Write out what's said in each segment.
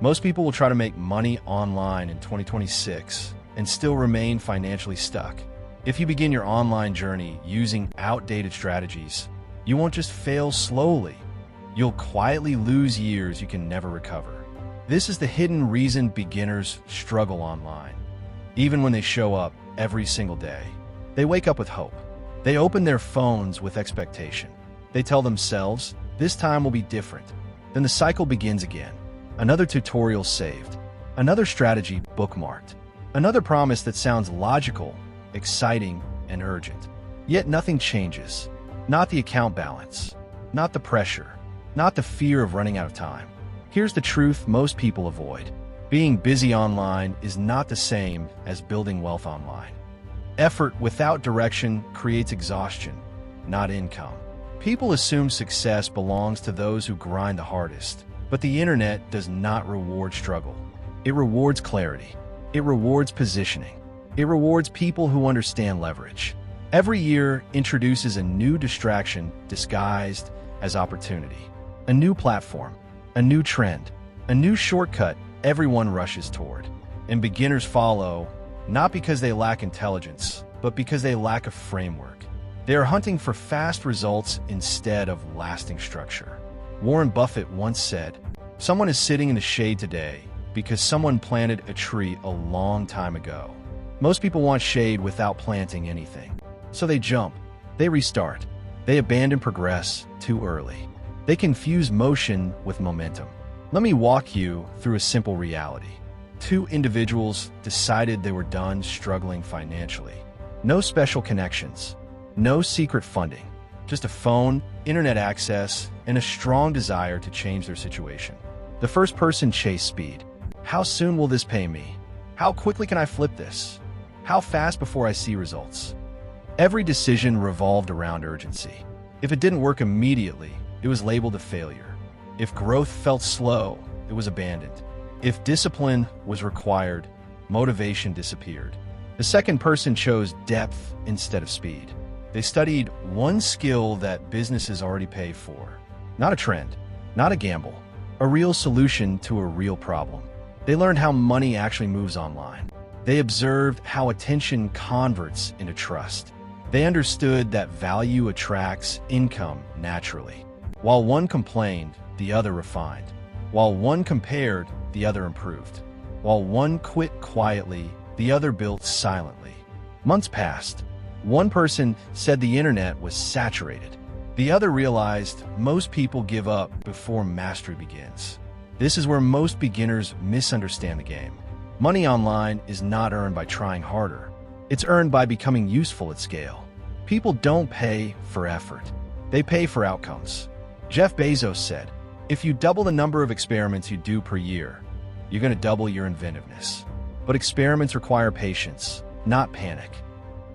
Most people will try to make money online in 2026 and still remain financially stuck. If you begin your online journey using outdated strategies, you won't just fail slowly, you'll quietly lose years you can never recover. This is the hidden reason beginners struggle online. Even when they show up every single day, they wake up with hope. They open their phones with expectation. They tell themselves, this time will be different. Then the cycle begins again. Another tutorial saved. Another strategy bookmarked. Another promise that sounds logical, exciting, and urgent. Yet nothing changes. Not the account balance. Not the pressure. Not the fear of running out of time. Here's the truth most people avoid. Being busy online is not the same as building wealth online. Effort without direction creates exhaustion, not income. People assume success belongs to those who grind the hardest, but the internet does not reward struggle. It rewards clarity. It rewards positioning. It rewards people who understand leverage. Every year introduces a new distraction disguised as opportunity. A new platform, a new trend, a new shortcut everyone rushes toward. And beginners follow, not because they lack intelligence, but because they lack a framework. They are hunting for fast results instead of lasting structure. Warren Buffett once said, "Someone is sitting in the shade today because someone planted a tree a long time ago." Most people want shade without planting anything. So they jump, they restart, they abandon progress too early. They confuse motion with momentum. Let me walk you through a simple reality. Two individuals decided they were done struggling financially. No special connections, no secret funding, just a phone, internet access, and a strong desire to change their situation. The first person chased speed. How soon will this pay me? How quickly can I flip this? How fast before I see results? Every decision revolved around urgency. If it didn't work immediately, it was labeled a failure. If growth felt slow, it was abandoned. If discipline was required, motivation disappeared. The second person chose depth instead of speed. They studied one skill that businesses already pay for. Not a trend, not a gamble, a real solution to a real problem. They learned how money actually moves online. They observed how attention converts into trust. They understood that value attracts income naturally. While one complained, the other refined. While one compared, the other improved. While one quit quietly, the other built silently. Months passed. One person said the internet was saturated. The other realized most people give up before mastery begins. This is where most beginners misunderstand the game. Money online is not earned by trying harder. It's earned by becoming useful at scale. People don't pay for effort. They pay for outcomes. Jeff Bezos said, "If you double the number of experiments you do per year, you're going to double your inventiveness." But experiments require patience, not panic.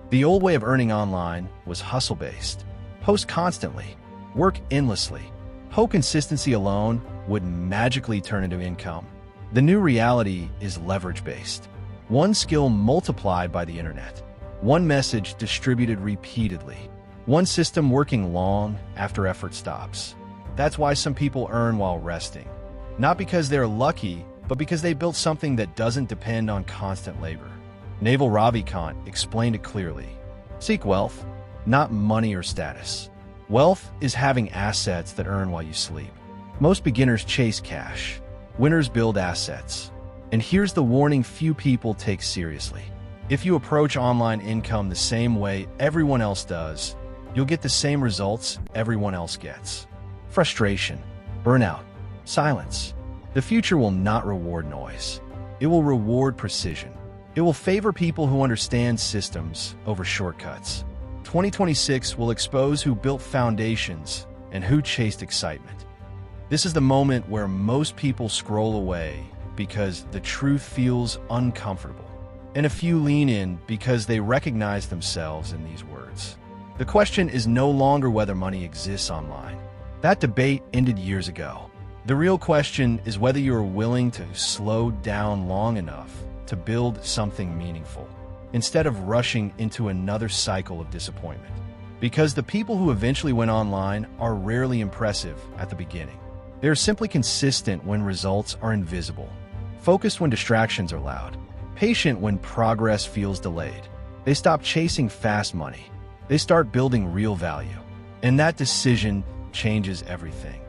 The old way of earning online was hustle-based. Post constantly, work endlessly. Hope consistency alone would magically turn into income. The new reality is leverage-based. One skill multiplied by the internet. One message distributed repeatedly. One system working long after effort stops. That's why some people earn while resting. Not because they're lucky, but because they built something that doesn't depend on constant labor. Naval Ravikant explained it clearly. Seek wealth, not money or status. Wealth is having assets that earn while you sleep. Most beginners chase cash. Winners build assets. And here's the warning few people take seriously. If you approach online income the same way everyone else does, you'll get the same results everyone else gets. Frustration, burnout, silence. The future will not reward noise. It will reward precision. It will favor people who understand systems over shortcuts. 2026 will expose who built foundations and who chased excitement. This is the moment where most people scroll away because the truth feels uncomfortable, and a few lean in because they recognize themselves in these words. The question is no longer whether money exists online. That debate ended years ago. The real question is whether you are willing to slow down long enough to build something meaningful, instead of rushing into another cycle of disappointment. Because the people who eventually went online are rarely impressive at the beginning. They are simply consistent when results are invisible, focused when distractions are loud, patient when progress feels delayed. They stop chasing fast money. They start building real value. And that decision changes everything.